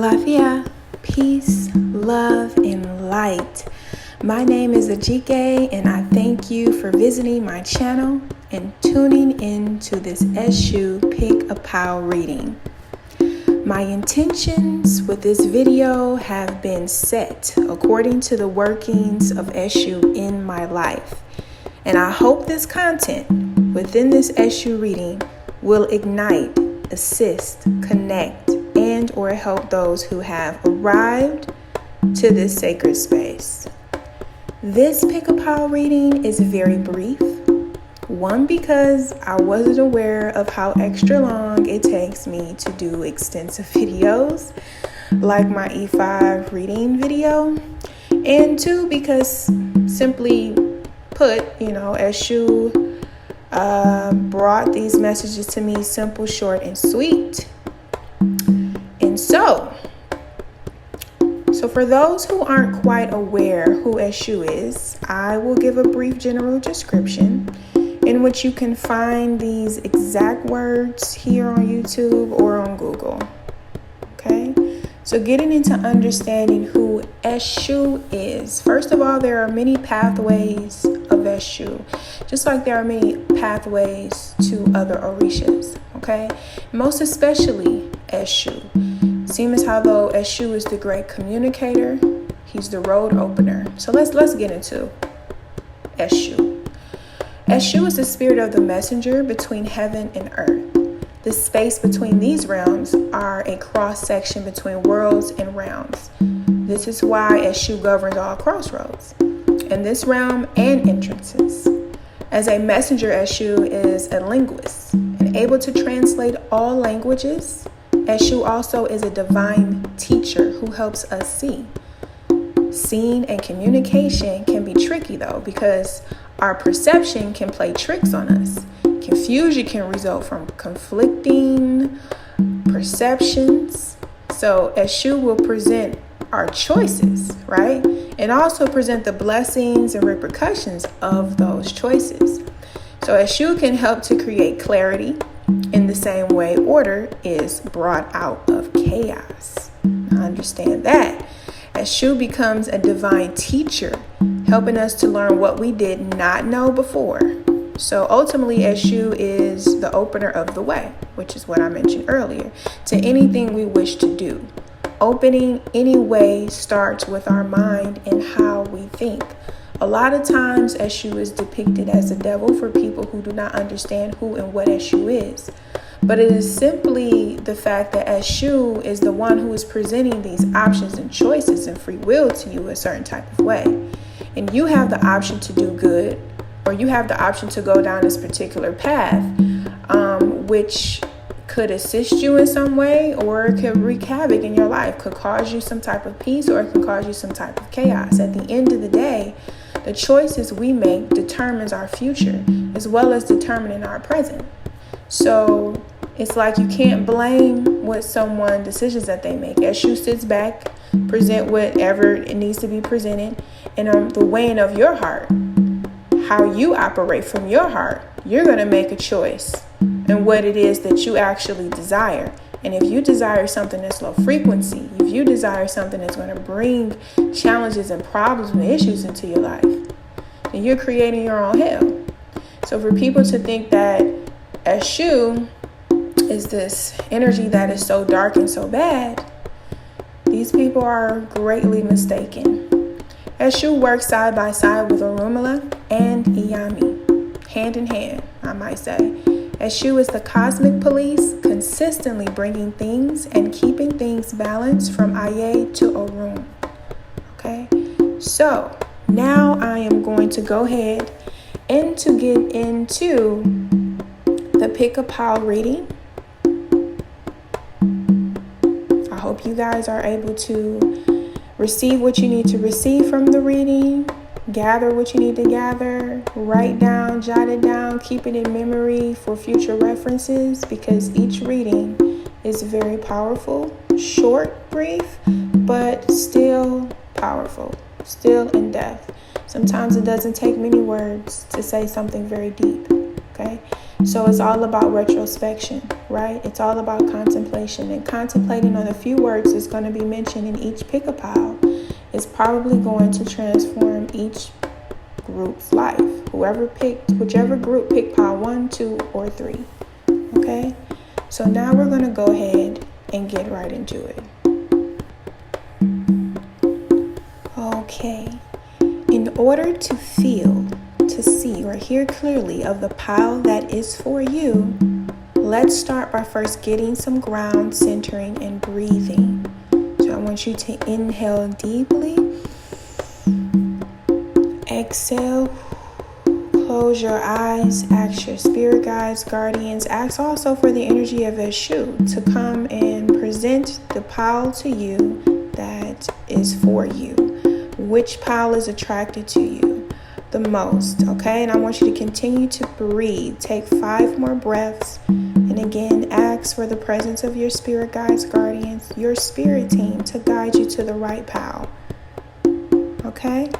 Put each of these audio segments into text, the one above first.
Alafia, peace, love, and light. My name is Ajike, and I thank you for visiting my channel and tuning in to this Esu Pick a Pile reading. My intentions with this video have been set according to the workings of Esu in my life. And I hope this content within this Esu reading will ignite, assist, connect, and or help those who have arrived to this sacred space. This pick a pile reading is very brief. One, because I wasn't aware of how extra long it takes me to do extensive videos like my E5 reading video. And two, because simply put, Esu brought these messages to me simple, short, and sweet. And so for those who aren't quite aware who Esu is, I will give a brief general description in which you can find these exact words here on YouTube or on Google. Okay? So getting into understanding who Esu is. First of all, there are many pathways of Esu, just like there are many pathways to other Orishas. Okay? Most especially Esu. Seems how though Esu is the great communicator. He's the road opener. So let's get into Esu. Esu is the spirit of the messenger between heaven and earth. The space between these realms are a cross section between worlds and realms. This is why Esu governs all crossroads in this realm and entrances. As a messenger, Esu is a linguist and able to translate all languages. Esu also is a divine teacher who helps us see. Seeing and communication can be tricky though, because our perception can play tricks on us. Confusion can result from conflicting perceptions. So Esu will present our choices, right? And also present the blessings and repercussions of those choices. So Esu can help to create clarity in the same way order is brought out of chaos. I understand that. Esu becomes a divine teacher, helping us to learn what we did not know before. So ultimately, Esu is the opener of the way, which is what I mentioned earlier, to anything we wish to do. Opening any way starts with our mind and how we think. A lot of times, Esu is depicted as a devil for people who do not understand who and what Esu is. But it is simply the fact that Esu is the one who is presenting these options and choices and free will to you a certain type of way. And you have the option to do good, or you have the option to go down this particular path, which could assist you in some way, or it could wreak havoc in your life, could cause you some type of peace, or it can cause you some type of chaos. At the end of the day, the choices we make determines our future as well as determining our present. So it's like you can't blame what someone decisions that they make. Esu sits back, present whatever it needs to be presented, and on the weighing of your heart, how you operate from your heart, you're going to make a choice and what it is that you actually desire. And if you desire something that's low frequency, if you desire something that's going to bring challenges and problems and issues into your life, then you're creating your own hell. So for people to think that Esu is this energy that is so dark and so bad, these people are greatly mistaken. Esu works side by side with Orunmila and Iyami, hand in hand, I might say. Esu is the cosmic police, consistently bringing things and keeping things balanced from Aye to Orun. Okay, so now I am going to go ahead and to get into the pick a pile reading. I hope you guys are able to receive what you need to receive from the reading. Gather what you need to gather, write down, jot it down, keep it in memory for future references, because each reading is very powerful, short, brief, but still powerful, still in depth. Sometimes it doesn't take many words to say something very deep, okay? So it's all about retrospection, right? It's all about contemplation, and contemplating on the few words that's going to be mentioned in each pick-a-pile is probably going to transform each group's life. Whichever group picked pile 1, 2, or 3. Okay? So now we're going to go ahead and get right into it. Okay. In order to feel, to see, or hear clearly of the pile that is for you, let's start by first getting some ground centering and breathing. So I want you to inhale deeply. Exhale. Close your eyes. Ask your spirit guides, guardians. Ask also for the energy of Eshu to come and present the pile to you that is for you. Which pile is attracted to you the most, okay? And I want you to continue to breathe. Take 5 more breaths. And again, ask for the presence of your spirit guides, guardians, your spirit team to guide you to the right pile. Okay?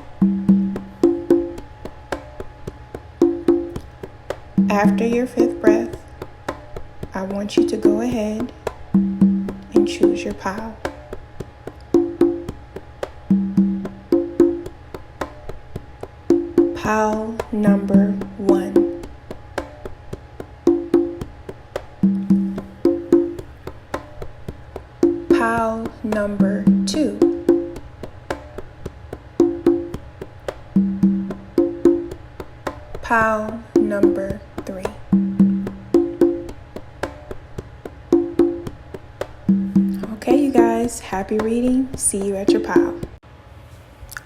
After your 5th breath, I want you to go ahead and choose your pile. Pile number 1. Pile number 2. Pile number 3. Okay, you guys, happy reading. See you at your pile.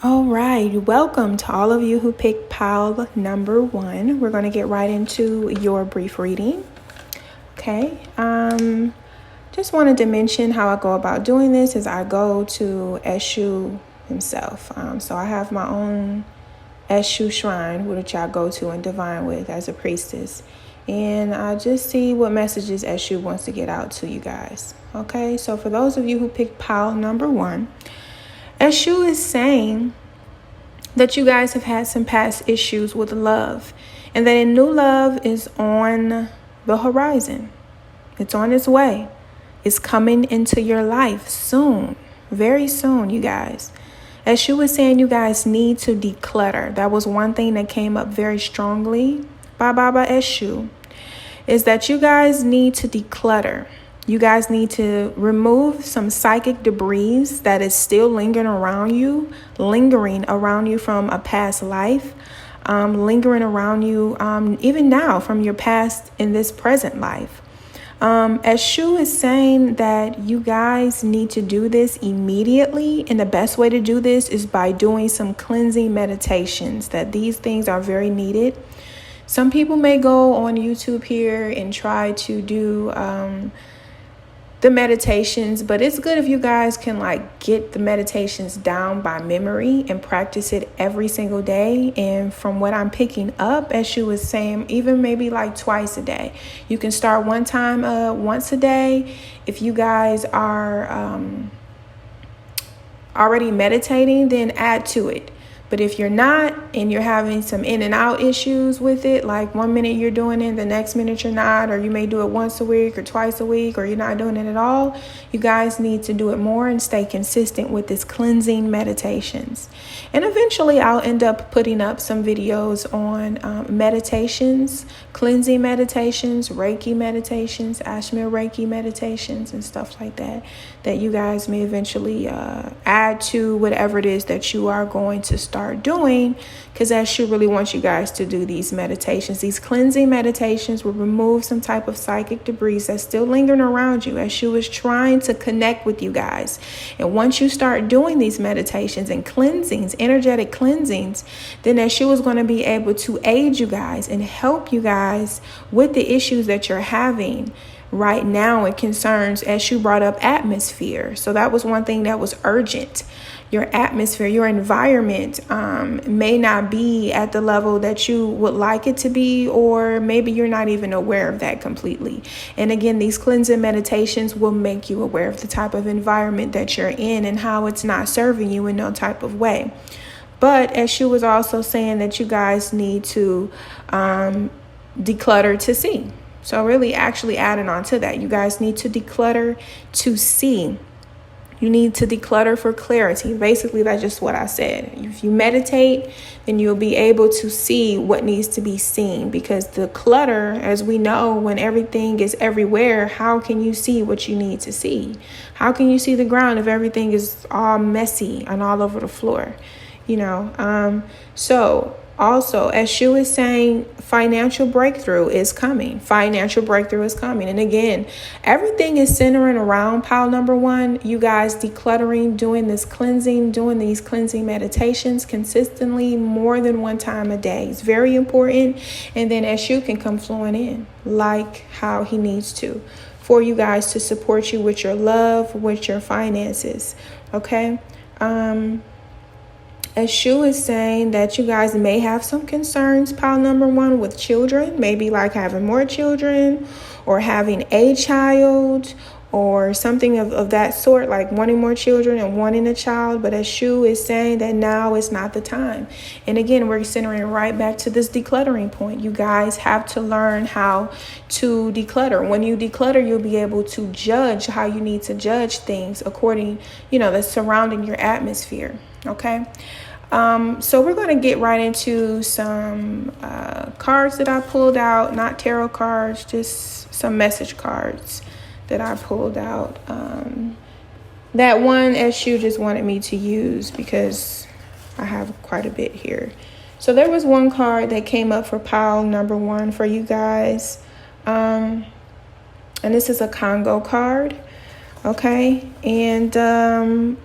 All right, welcome to all of you who picked pile number 1. We're going to get right into your brief reading. Okay, just wanted to mention how I go about doing this is I go to Eshu himself. So I have my own Eshu shrine, which I go to and divine with as a priestess. And I just see what messages Eshu wants to get out to you guys. Okay, so for those of you who picked pile number 1, Eshu is saying that you guys have had some past issues with love and that a new love is on the horizon. It's on its way. It's coming into your life soon, very soon, you guys. Eshu was saying you guys need to declutter. That was one thing that came up very strongly by Baba Esu, is that you guys need to declutter. You guys need to remove some psychic debris that is still lingering around you from a past life, lingering around you even now from your past in this present life. Eshu is saying that you guys need to do this immediately, and the best way to do this is by doing some cleansing meditations, that these things are very needed. Some people may go on YouTube here and try to do the meditations, but it's good if you guys can get the meditations down by memory and practice it every single day. And from what I'm picking up, as she was saying, even maybe twice a day. You can start one time once a day. If you guys are already meditating, then add to it. But if you're not, and you're having some in and out issues with it, like 1 minute you're doing it, the next minute you're not, or you may do it once a week or twice a week, or you're not doing it at all, you guys need to do it more and stay consistent with this cleansing meditations. And eventually I'll end up putting up some videos on meditations, cleansing meditations, REIKI meditations, Ashmir REIKI meditations, and stuff like that you guys may eventually add to whatever it is that you are going to start doing, because Eshu really wants you guys to do these meditations. These cleansing meditations will remove some type of psychic debris that's still lingering around you. Eshu is trying to connect with you guys. And once you start doing these meditations and cleansings, energetic cleansings, then Eshu is going to be able to aid you guys and help you guys with the issues that you're having right now. It concerns, as you brought up, atmosphere. So that was one thing that was urgent. Your atmosphere, your environment may not be at the level that you would like it to be, or maybe you're not even aware of that completely. And again, these cleansing meditations will make you aware of the type of environment that you're in and how it's not serving you in no type of way. But as she was also saying that you guys need to declutter to see. So really actually adding on to that, you guys need to declutter to see. You need to declutter for clarity. Basically, that's just what I said. If you meditate, then you'll be able to see what needs to be seen. Because the clutter, as we know, when everything is everywhere, how can you see what you need to see? How can you see the ground if everything is all messy and all over the floor? So also, as Shu is saying, financial breakthrough is coming. Financial breakthrough is coming. And again, everything is centering around pile number 1. You guys decluttering, doing this cleansing, doing these cleansing meditations consistently more than one time a day. It's very important. And then as Shu can come flowing in like how he needs to for you guys to support you with your love, with your finances. Okay. As Shu is saying that you guys may have some concerns, pile number 1, with children, maybe like having more children or having a child or something of that sort, like wanting more children and wanting a child. But as Shu is saying that now is not the time. And again, we're centering right back to this decluttering point. You guys have to learn how to declutter. When you declutter, you'll be able to judge how you need to judge things according, that's surrounding your atmosphere. Okay. So we're going to get right into some cards that I pulled out, not tarot cards, just some message cards that I pulled out. That one, Eshu just wanted me to use because I have quite a bit here. So there was one card that came up for pile number 1 for you guys. And this is a Congo card. Okay. And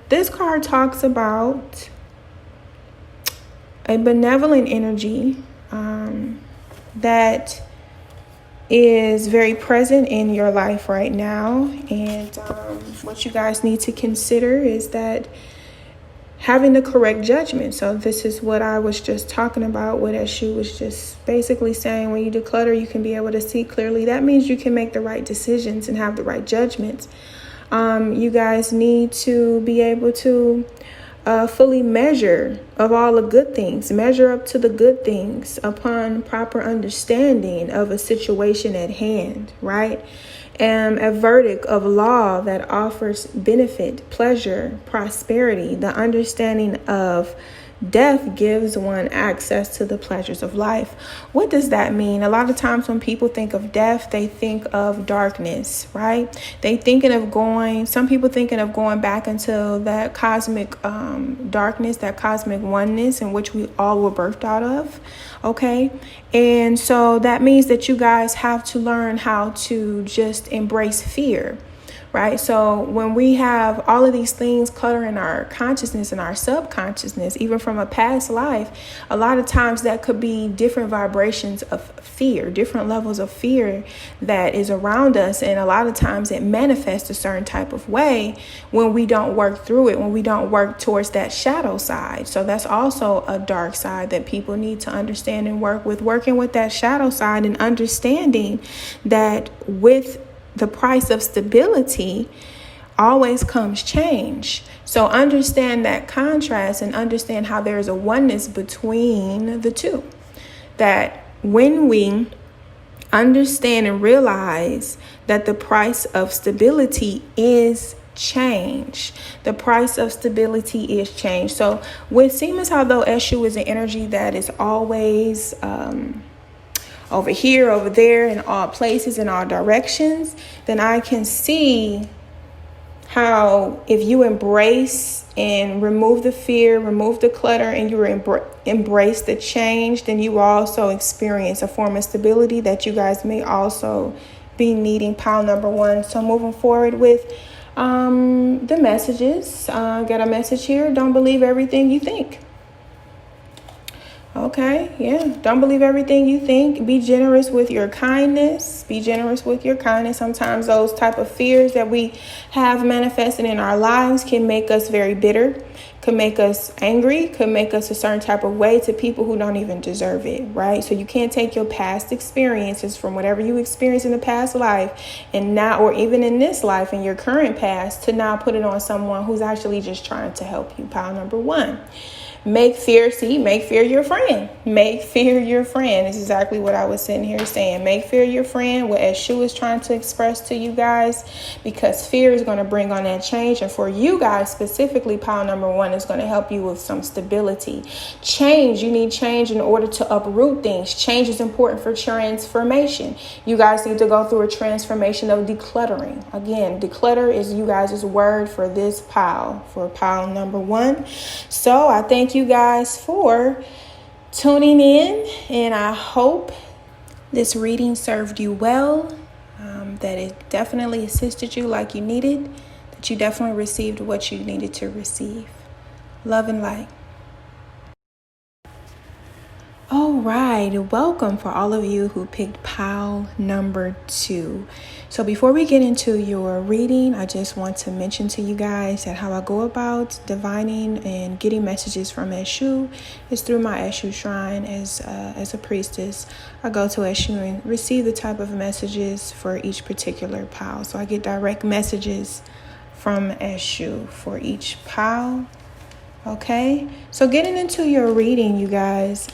this card talks about a benevolent energy that is very present in your life right now. And what you guys need to consider is that having the correct judgment. So this is what I was just talking about, what Eshu was just basically saying. When you declutter, you can be able to see clearly. That means you can make the right decisions and have the right judgments. You guys need to be able to fully measure of all the good things, measure up to the good things upon proper understanding of a situation at hand, right? And a verdict of law that offers benefit, pleasure, prosperity. The understanding of death gives one access to the pleasures of life. What does that mean? A lot of times when people think of death, they think of darkness, right? Some people thinking of going back into that cosmic darkness, that cosmic oneness in which we all were birthed out of. Okay. And so that means that you guys have to learn how to just embrace fear. Right. So when we have all of these things cluttering our consciousness and our subconsciousness, even from a past life, a lot of times that could be different vibrations of fear, different levels of fear that is around us. And a lot of times it manifests a certain type of way when we don't work through it, when we don't work towards that shadow side. So that's also a dark side that people need to understand and working with that shadow side and understanding that with the price of stability always comes change. So understand that contrast and understand how there is a oneness between the two. That when we understand and realize that the price of stability is change. The price of stability is change. So it seems how though Eshu is an energy that is always over here, over there, in all places, in all directions, then I can see how if you embrace and remove the fear, remove the clutter, and you embrace the change, then you also experience a form of stability that you guys may also be needing, pile number 1. So moving forward with the messages, got a message here. Don't believe everything you think. Okay, yeah. Don't believe everything you think. Be generous with your kindness. Be generous with your kindness. Sometimes those type of fears that we have manifested in our lives can make us very bitter, could make us angry, could make us a certain type of way to people who don't even deserve it, right? So you can't take your past experiences from whatever you experienced in the past life and now, or even in this life, in your current past, to now put it on someone who's actually just trying to help you. Pile number 1. Make fear your friend. Make fear your friend. This is exactly what I was sitting here saying. Make fear your friend, what Eshu is trying to express to you guys, because fear is going to bring on that change. And for you guys specifically, pile number 1 is going to help you with some stability. Change. You need change in order to uproot things. Change is important for transformation. You guys need to go through a transformation of decluttering. Again, declutter is you guys' word for this pile, for pile number 1. So I thank you guys for tuning in, and I hope this reading served you well, that it definitely assisted you like you needed, that you definitely received what you needed to receive. Love and light. All right, welcome for all of you who picked pile number 2. So before we get into your reading, I just want to mention to you guys that how I go about divining and getting messages from Eshu is through my Eshu shrine as a priestess. I go to Eshu and receive the type of messages for each particular pile. So I get direct messages from Eshu for each pile. Okay, so getting into your reading, you guys,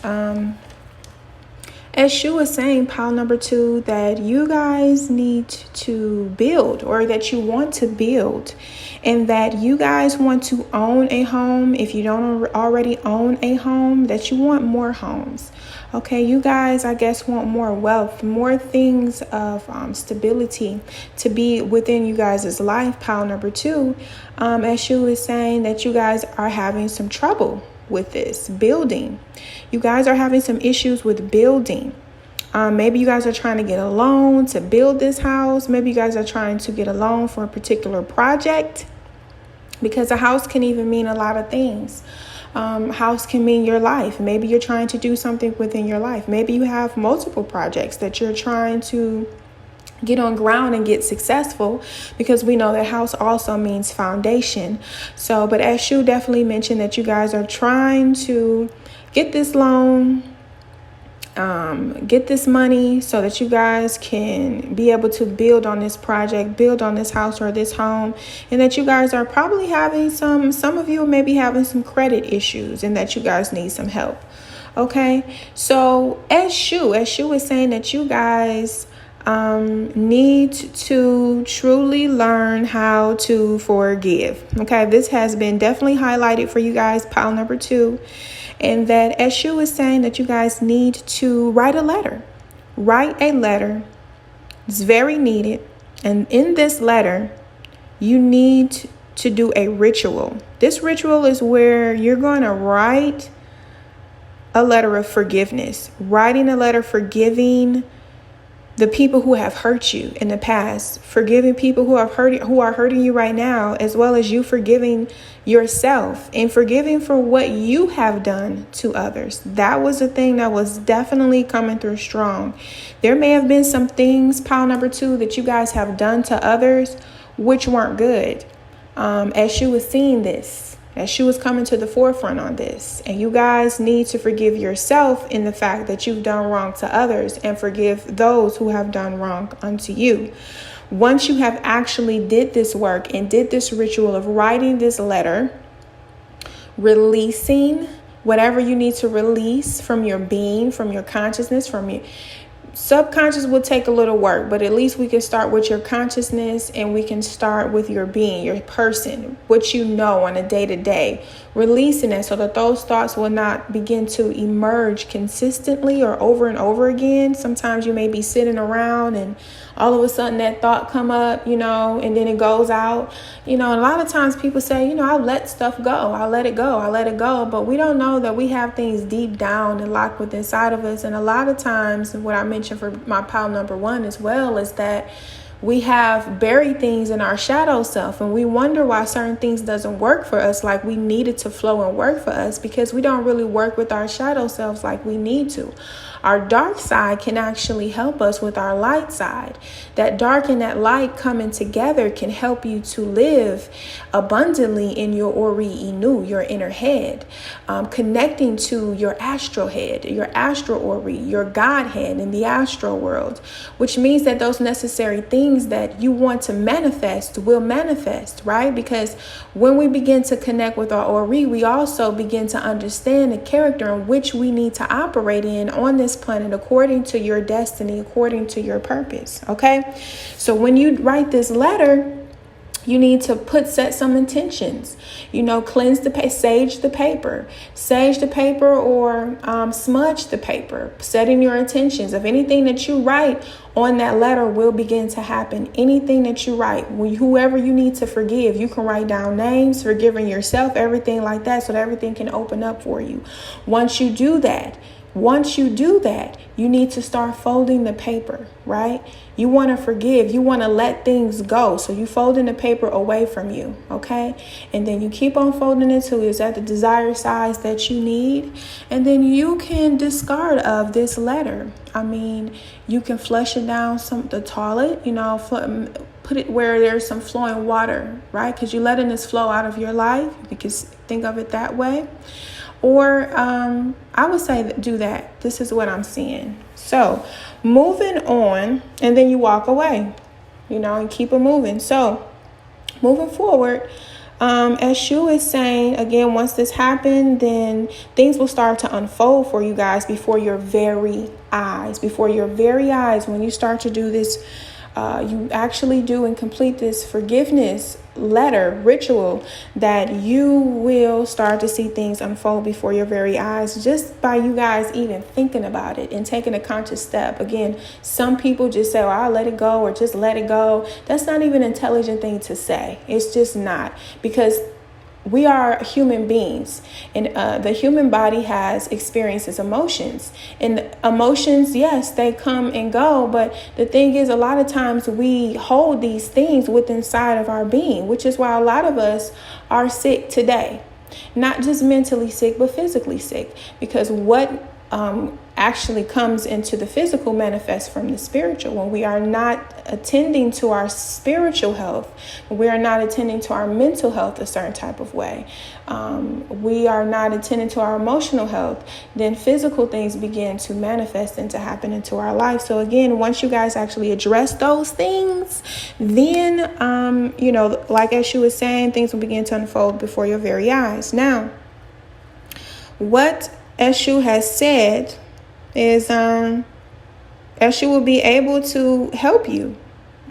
Eshu is saying, pile number 2, that you guys need to build, or that you want to build, and that you guys want to own a home. If you don't already own a home, that you want more homes. Okay, you guys, I guess, want more wealth, more things of stability to be within you guys' life. Pile number 2, Eshu is saying that you guys are having some trouble with this building. You guys are having some issues with building. Maybe you guys are trying to get a loan to build this house. Maybe you guys are trying to get a loan for a particular project, because a house can even mean a lot of things. House can mean your life. Maybe you're trying to do something within your life. Maybe you have multiple projects that you're trying to get on ground and get successful, because we know that house also means foundation. So, but Eshu definitely mentioned that you guys are trying to get this loan, get this money, so that you guys can be able to build on this project, build on this house or this home, and that you guys are probably having some of you may be having some credit issues, and that you guys need some help. Okay, so Eshu is saying that you guys need to truly learn how to forgive. Okay, this has been definitely highlighted for you guys, pile number 2, and that Eshu is saying that you guys need to write a letter. Write a letter. It's very needed. And in this letter, you need to do a ritual. This ritual is where you're going to write a letter of forgiveness, writing a letter forgiving the people who have hurt you in the past, forgiving people who are hurting you right now, as well as you forgiving yourself and forgiving for what you have done to others. That was a thing that was definitely coming through strong. There may have been some things, pile number 2, that you guys have done to others which weren't good. Eshu was seeing this. Eshu is coming to the forefront on this. And you guys need to forgive yourself in the fact that you've done wrong to others, and forgive those who have done wrong unto you. Once you have actually did this work and did this ritual of writing this letter, releasing whatever you need to release from your being, from your consciousness, from your subconscious will take a little work, but at least we can start with your consciousness, and we can start with your being, your person, what you know on a day-to-day, releasing it so that those thoughts will not begin to emerge consistently or over and over again. Sometimes you may be sitting around and all of a sudden that thought come up, and then it goes out, a lot of times people say, I let stuff go. I let it go. But we don't know that we have things deep down and locked within inside of us. And a lot of times, what I mentioned for my pile number 1 as well, is that We have buried things in our shadow self, and we wonder why certain things doesn't work for us like we need it to flow and work for us, because we don't really work with our shadow selves like we need to. Our dark side can actually help us with our light side. That dark and that light coming together can help you to live abundantly in your Ori-Inu, your inner head, connecting to your astral head, your astral Ori, your Godhead in the astral world, which means that those necessary things that you want to manifest will manifest, right? Because when we begin to connect with our Ori, we also begin to understand the character in which we need to operate in on this planet according to your destiny, according to your purpose. Okay, so when you write this letter, you need to set some intentions, cleanse the paper, sage the paper, or smudge the paper, setting your intentions of anything that you write on that letter will begin to happen. Anything that you write, whoever you need to forgive, you can write down names, forgiving yourself, everything like that, so that everything can open up for you. Once you do that, you need to start folding the paper, right? You want to forgive. You want to let things go. So you folding the paper away from you, okay? And then you keep on folding it till it's at the desired size that you need. And then you can discard of this letter. I mean, you can flush it down the toilet, put it where there's some flowing water, right? Because you're letting this flow out of your life. You can think of it that way. Or I would say do that. This is what I'm seeing. So moving on, and then you walk away, and keep it moving. So moving forward, as Shu is saying, again, once this happened, then things will start to unfold for you guys before your very eyes. When you start to do this, you actually do and complete this forgiveness letter ritual, that you will start to see things unfold before your very eyes, just by you guys even thinking about it and taking a conscious step. Again, some people just say, I'll let it go, or just let it go. That's not even an intelligent thing to say. It's just not, because we are human beings, and the human body has experiences, emotions, and emotions, yes, they come and go. But the thing is, a lot of times we hold these things within inside of our being, which is why a lot of us are sick today, not just mentally sick, but physically sick, because what actually comes into the physical manifests from the spiritual. When we are not attending to our spiritual health, when we are not attending to our mental health a certain type of way, we are not attending to our emotional health, then physical things begin to manifest and to happen into our life. So again, once you guys actually address those things, then like as she was saying, things will begin to unfold before your very eyes. Now, what Eshu has said is Eshu will be able to help you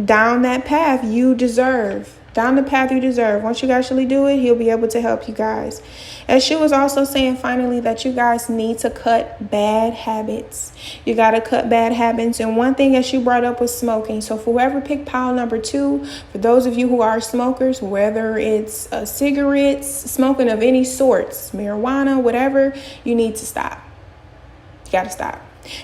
down that path you deserve. Once you actually do it, he'll be able to help you guys. Eshu was also saying finally that you guys need to cut bad habits. You got to cut bad habits. And one thing Eshu brought up was smoking. So for whoever picked pile number 2, for those of you who are smokers, whether it's cigarettes, smoking of any sorts, marijuana, whatever, you need to stop. You got to stop.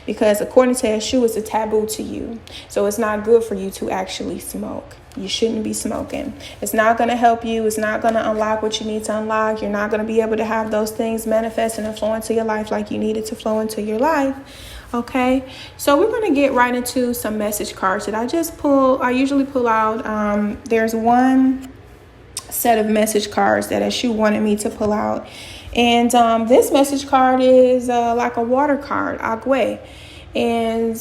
Because according to Eshu, it's a taboo to you. So it's not good for you to actually smoke. You shouldn't be smoking. It's not going to help you. It's not going to unlock what you need to unlock. You're not going to be able to have those things manifest and flow into your life like you need it to flow into your life. Okay, so we're going to get right into some message cards that I usually pull out. There's one set of message cards that Eshu wanted me to pull out. And this message card is like a water card, agwe. And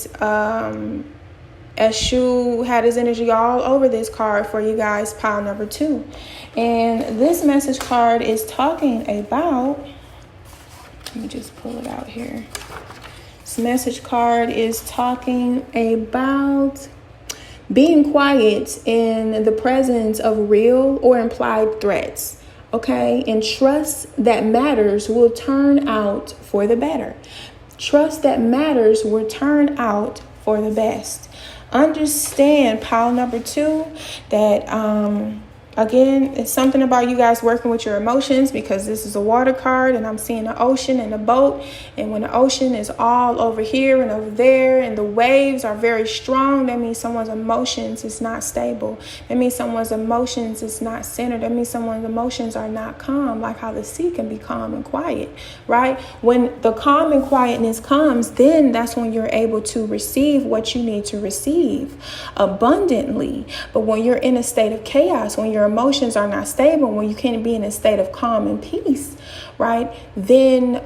Eshu had his energy all over this card for you guys, pile number 2. And this message card is talking about, let me just pull it out here. This message card is talking about being quiet in the presence of real or implied threats. Okay, and trust that matters will turn out for the better. Trust that matters will turn out for the best. Understand, pile number 2, that Again, it's something about you guys working with your emotions, because this is a water card and I'm seeing the ocean and the boat. And when the ocean is all over here and over there and the waves are very strong, that means someone's emotions is not stable. That means someone's emotions is not centered. That means someone's emotions are not calm, like how the sea can be calm and quiet, right? When the calm and quietness comes, then that's when you're able to receive what you need to receive abundantly. But when you're in a state of chaos, when your emotions are not stable, when you can't be in a state of calm and peace, right? Then,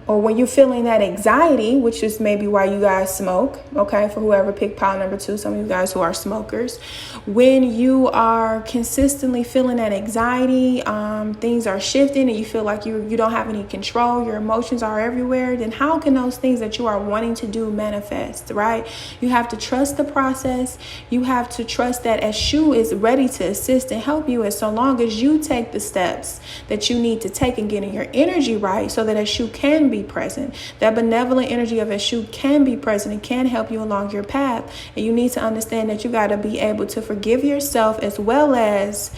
or when you're feeling that anxiety, which is maybe why you guys smoke, okay? For whoever picked pile number 2, some of you guys who are smokers, when you are consistently feeling that anxiety, things are shifting and you feel like you don't have any control, your emotions are everywhere, then how can those things that you are wanting to do manifest, right? You have to trust the process. You have to trust that Eshu is ready to assist and help you, as so long as you take the steps that you need to take and get in your energy right, so that Eshu can be present. That benevolent energy of Eshu can be present and can help you along your path. And you need to understand that you got to be able to forgive yourself, as well as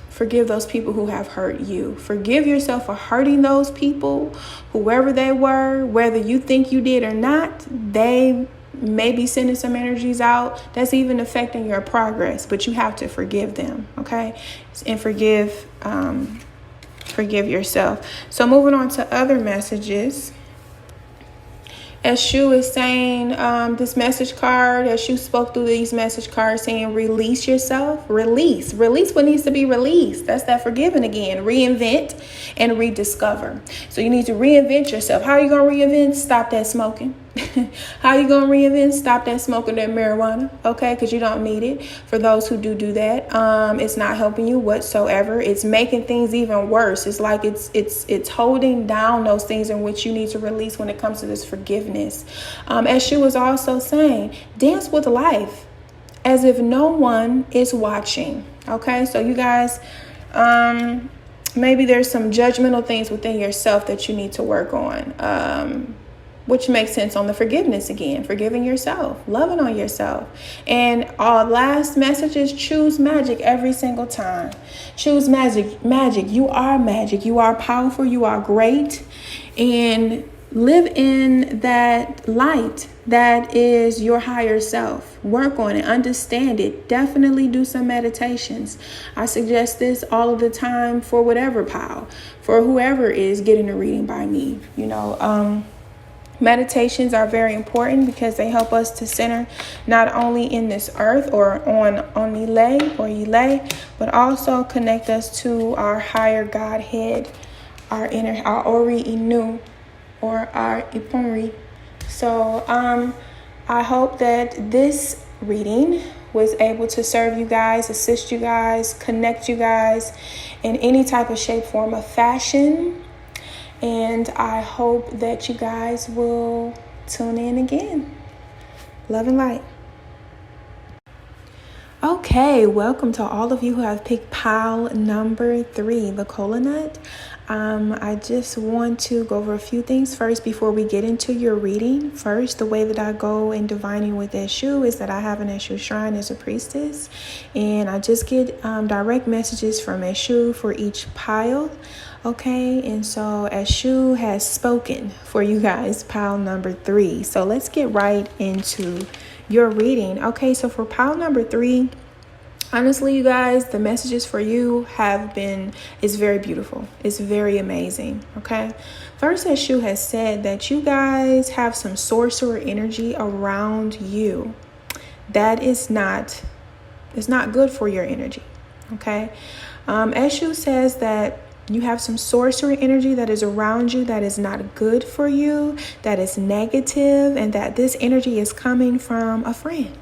forgive those people who have hurt you. Forgive yourself for hurting those people, whoever they were, whether you think you did or not. They may be sending some energies out that's even affecting your progress, but you have to forgive them, okay? And forgive yourself. So moving on to other messages. Eshu is saying, this message card, Eshu spoke through these message cards saying, release yourself. Release what needs to be released. That's that forgiving again. Reinvent and rediscover. So you need to reinvent yourself. How are you going to reinvent? Stop that smoking. How are you going to reinvent? Stop that smoking that marijuana, okay? Because you don't need it. For those who do that, it's not helping you whatsoever. It's making things even worse. It's like it's holding down those things in which you need to release when it comes to this forgiveness. As she was also saying, dance with life as if no one is watching, okay? So you guys, maybe there's some judgmental things within yourself that you need to work on. Which makes sense on the forgiveness again, forgiving yourself, loving on yourself. And our last message is choose magic every single time. Choose magic. You are magic. You are powerful. You are great. And live in that light that is your higher self. Work on it. Understand it. Definitely do some meditations. I suggest this all of the time for whatever pile, for whoever is getting a reading by me, Meditations are very important because they help us to center not only in this earth or on Ile, but also connect us to our higher Godhead, our Ori Inu, or our Iponri. So I hope that this reading was able to serve you guys, assist you guys, connect you guys in any type of shape, form, or fashion. And I hope that you guys will tune in again. Love and light. Okay, welcome to all of you who have picked pile number 3, the cola nut. I just want to go over a few things first before we get into your reading. First, the way that I go in divining with Eshu is that I have an Eshu shrine as a priestess, and I just get direct messages from Eshu for each pile. Okay, and so Eshu has spoken for you guys, pile number 3. So let's get right into your reading. Okay, so for pile number 3, honestly, you guys, the messages for you is very beautiful. It's very amazing. Okay. First, Eshu has said that you guys have some sorcerer energy around you. That is not, it's not good for your energy. Okay. Eshu says that you have some sorcery energy that is around you that is not good for you, that is negative, and that this energy is coming from a friend.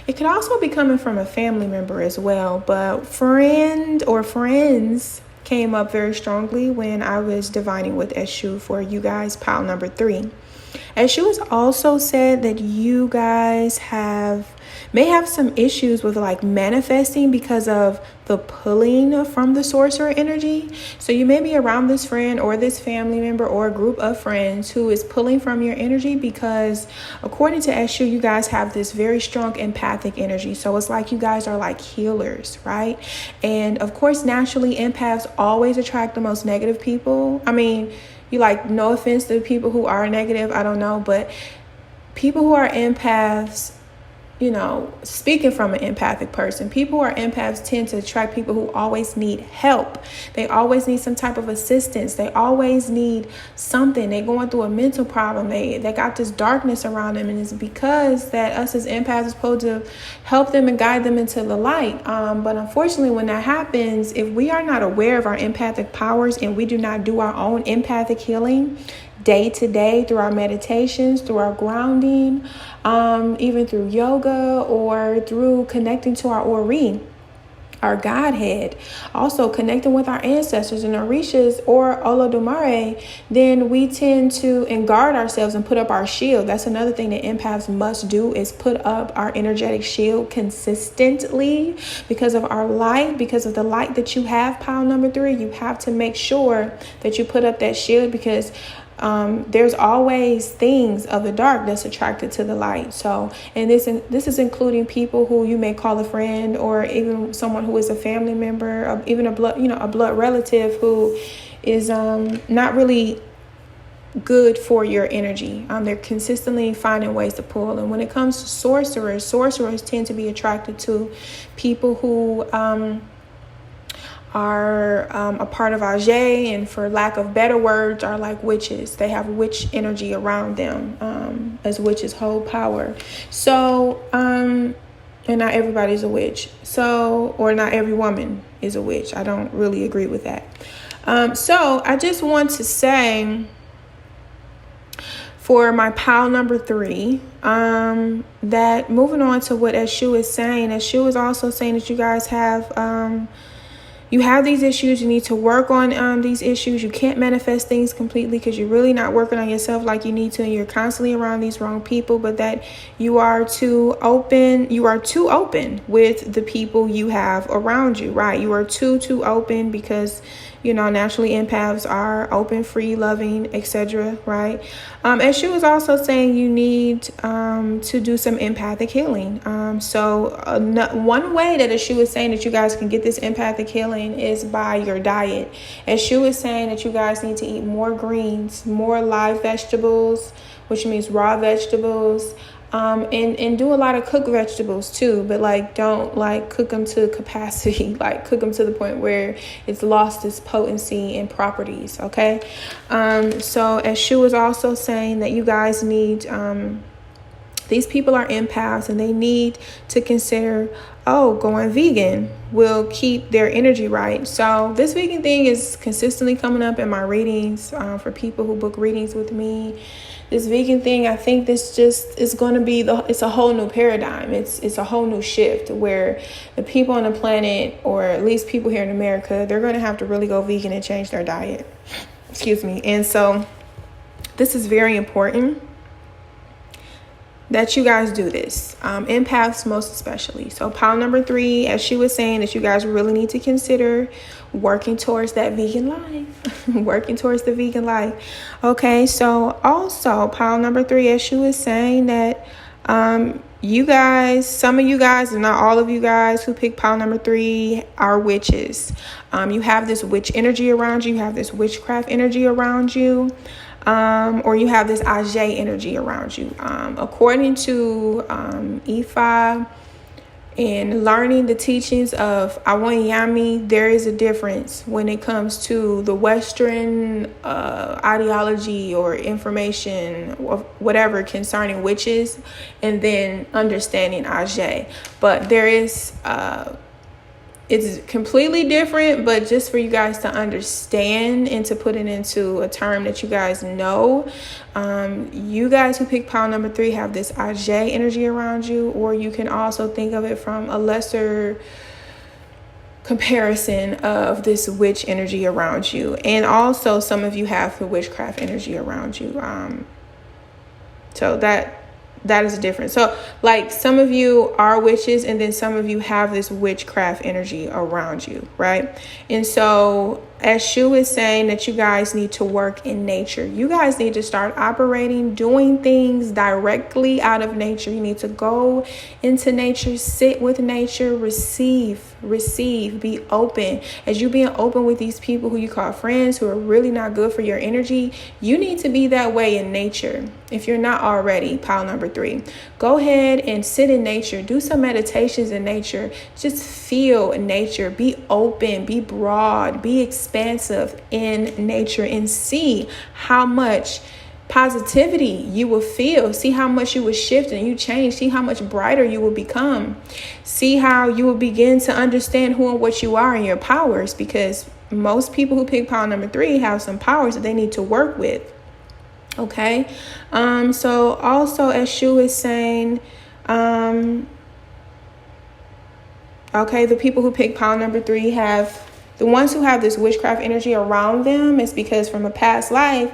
It could also be coming from a family member as well, but friend or friends came up very strongly when I was divining with Eshu for you guys, pile number 3. Eshu has also said that you guys have may have some issues with like manifesting because of the pulling from the sorcerer energy. So you may be around this friend or this family member or a group of friends who is pulling from your energy because according to Eshu, you guys have this very strong empathic energy. So it's like you guys are like healers, right? And of course, naturally, empaths always attract the most negative people. I mean, you like, no offense to people who are negative, I don't know, but people who are empaths, you know, speaking from an empathic person, people who are empaths tend to attract people who always need help. They always need some type of assistance. They always need something. They're going through a mental problem. They got this darkness around them. And it's because that us as empaths are supposed to help them and guide them into the light. But unfortunately, when that happens, if we are not aware of our empathic powers and we do not do our own empathic healing day to day through our meditations, through our grounding, even through yoga or through connecting to our Ori, our Godhead, also connecting with our ancestors and Orishas or Olodumare, then we tend to guard ourselves and put up our shield. That's another thing that empaths must do, is put up our energetic shield consistently because of our light, because of the light that you have, pile number 3. You have to make sure that you put up that shield because there's always things of the dark that's attracted to the light. So, and this is including people who you may call a friend or even someone who is a family member, or even a blood relative who is not really good for your energy. They're consistently finding ways to pull. And when it comes to sorcerers tend to be attracted to people who are a part of Ajay, and for lack of better words, are like witches. They have witch energy around them, as witches hold power. So, and not everybody's a witch. So, or not every woman is a witch. I don't really agree with that. So I just want to say, for my pile number 3, that moving on to what Eshu is saying, Eshu is also saying that you guys have, you have these issues. You need to work on these issues. You can't manifest things completely because you're really not working on yourself like you need to, and you're constantly around these wrong people, but that you are too open. You are too open with the people you have around you, right? You are too open because, you know, naturally empaths are open, free, loving, etc., right? And she was also saying you need to do some empathic healing. So one way that she was saying that you guys can get this empathic healing is by your diet. And she was saying that you guys need to eat more greens, more live vegetables, which means raw vegetables, and do a lot of cooked vegetables too, but like don't like cook them to capacity, like cook them to the point where it's lost its potency and properties. Okay. So as Shu was also saying that you guys need, these people are empaths and they need to consider, going vegan will keep their energy right. So this vegan thing is consistently coming up in my readings, for people who book readings with me. This vegan thing, I think this just is going to be it's a whole new paradigm. It's a whole new shift where the people on the planet, or at least people here in America, they're going to have to really go vegan and change their diet. Excuse me. And so this is very important that you guys do this. Empaths most especially. So pile number 3, as she was saying, that you guys really need to consider working towards that vegan life. Working towards the vegan life. Okay, so also pile number 3, as she was saying, that you guys, some of you guys, and not all of you guys who pick pile number 3 are witches. You have this witch energy around you. You have this witchcraft energy around you. Or you have this Ajay energy around you. According to Ifa and learning the teachings of Awonyami, there is a difference when it comes to the Western ideology or information or whatever concerning witches, and then understanding Ajay. But there is it's completely different, but just for you guys to understand and to put it into a term that you guys know, you guys who pick pile number 3 have this Ajay energy around you, or you can also think of it from a lesser comparison of this witch energy around you. And also some of you have the witchcraft energy around you. So That is different. So like some of you are witches, and then some of you have this witchcraft energy around you, right? And so as Shu is saying, that you guys need to work in nature. You guys need to start operating, doing things directly out of nature. You need to go into nature, sit with nature, receive, be open. As you being open with these people who you call friends, who are really not good for your energy, you need to be that way in nature. If you're not already, pile number 3, go ahead and sit in nature. Do some meditations in nature. Just feel nature. Be open, be broad, be expansive in nature, and see how much positivity you will feel. See how much you will shift and you change. See how much brighter you will become. See how you will begin to understand who and what you are and your powers, because most people who pick pile number 3 have some powers that they need to work with. Okay. So also, as Shu is saying, okay, the people who pick pile number 3 have, the ones who have this witchcraft energy around them, is because from a past life,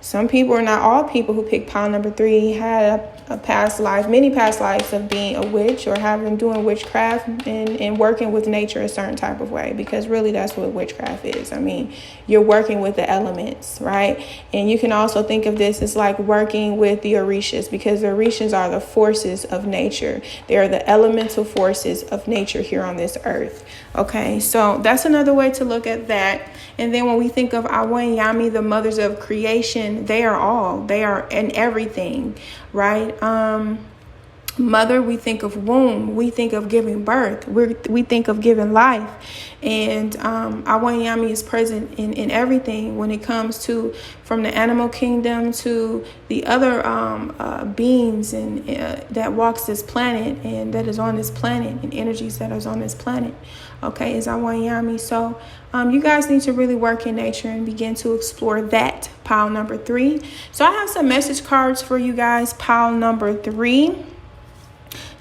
some people, or not all people who pick pile number 3, had a past life, many past lives of being a witch or doing witchcraft and working with nature a certain type of way, because really that's what witchcraft is. I mean, you're working with the elements, right? And you can also think of this as like working with the orishas, because the orishas are the forces of nature. They are the elemental forces of nature here on this earth. Okay, so that's another way to look at that. And then when we think of Awa and Yami, the mothers of creation, they are in everything, right? Mother, we think of womb, we think of giving birth, we think of giving life. And Awa and Yami is present in everything when it comes to, from the animal kingdom to the other beings and that walks this planet and that is on this planet, and energies that is on this planet. Okay, is Awa and Yami. So you guys need to really work in nature and begin to explore that, pile number 3. So I have some message cards for you guys, pile number 3,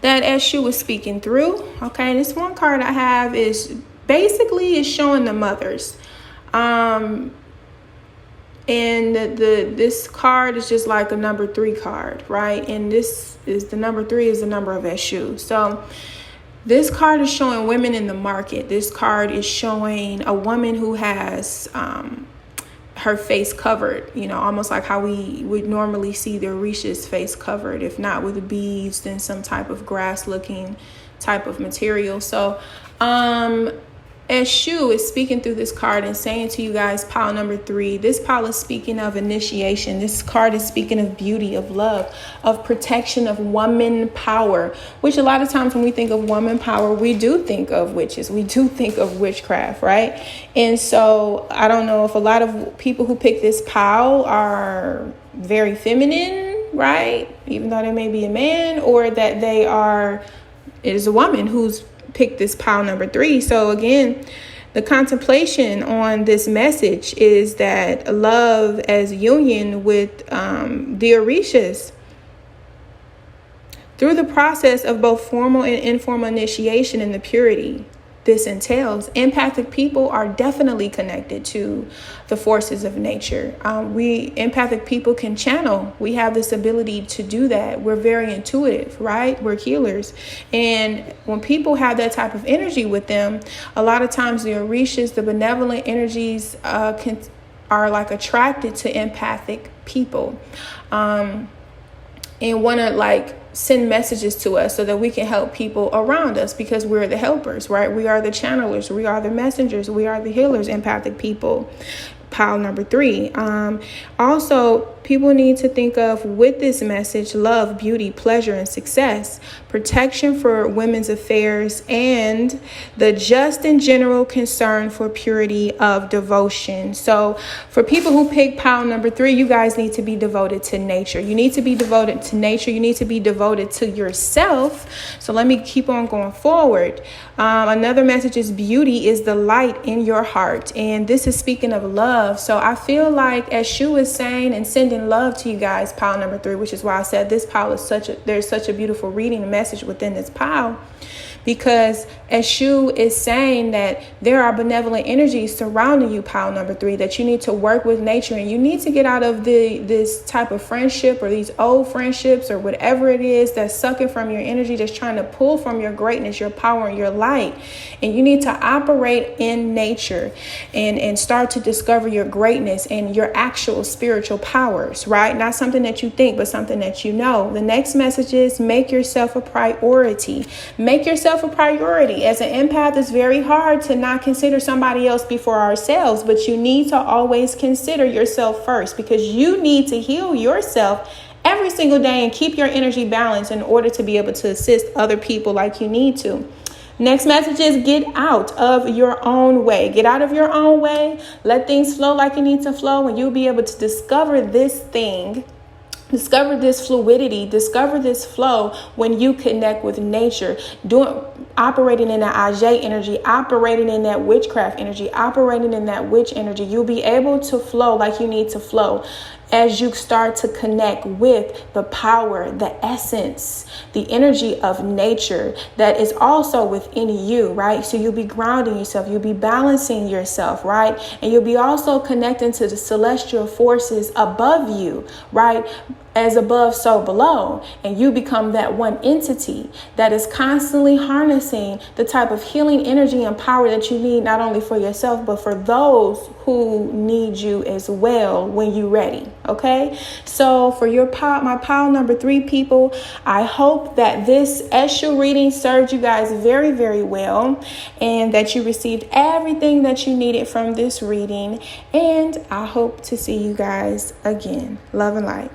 that as Shu was speaking through. Okay, this one card I have is basically showing the mothers. And this card is just like a number 3 card, right? And this is the number 3 is the number of Eshu. So this card is showing women in the market. This card is showing a woman who has her face covered, almost like how we would normally see the Orisha's face covered, if not with beads, then some type of grass looking type of material. So as Shu is speaking through this card and saying to you guys, pile number 3, this pile is speaking of initiation. This card is speaking of beauty, of love, of protection, of woman power, which a lot of times when we think of woman power, we do think of witches. We do think of witchcraft, right? And so I don't know if a lot of people who pick this pile are very feminine, right? Even though they may be a man, or that it is a woman who's pick this pile number 3. So again, the contemplation on this message is that love as union with the Orishas through the process of both formal and informal initiation and the purity this entails. Empathic people are definitely connected to the forces of nature. We empathic people can channel. We have this ability to do that. We're very intuitive, right? We're healers. And when people have that type of energy with them, a lot of times the Orishas, the benevolent energies are like attracted to empathic people and want to send messages to us so that we can help people around us, because we're the helpers, right? We are the channelers, we are the messengers, we are the healers, empathic people. Pile number 3. Also, people need to think of, with this message, love, beauty, pleasure, and success, protection for women's affairs, and the just and general concern for purity of devotion. So for people who pick pile number 3, you guys need to be devoted to nature. You need to be devoted to nature. You need to be devoted to yourself. So let me keep on going forward. Another message is beauty is the light in your heart. And this is speaking of love. So I feel like, as Shu is saying and sending love to you guys, pile number 3, which is why I said this pile is there's such a beautiful reading message within this pile, because Eshu is saying that there are benevolent energies surrounding you, pile number 3, that you need to work with nature, and you need to get out of this type of friendship or these old friendships or whatever it is that's sucking from your energy, that's trying to pull from your greatness, your power, and your light. And you need to operate in nature and start to discover your greatness and your actual spiritual powers, right? Not something that you think, but something that you know. The next message is make yourself a priority. Make yourself a priority. As an empath, it's very hard to not consider somebody else before ourselves, but you need to always consider yourself first, because you need to heal yourself every single day and keep your energy balanced in order to be able to assist other people like you need to. Next message is get out of your own way. Get out of your own way. Let things flow like you need to flow, and you'll be able to discover this thing. Discover this fluidity, discover this flow when you connect with nature, operating in that Ajay energy, operating in that witchcraft energy, operating in that witch energy. You'll be able to flow like you need to flow as you start to connect with the power, the essence, the energy of nature that is also within you, right? So you'll be grounding yourself, you'll be balancing yourself, right? And you'll be also connecting to the celestial forces above you, right? As above, so below. And you become that one entity that is constantly harnessing the type of healing energy and power that you need, not only for yourself, but for those who need you as well when you're ready. Okay. So for my pile number 3 people, I hope that this Eshu reading served you guys very, very well, and that you received everything that you needed from this reading. And I hope to see you guys again. Love and light.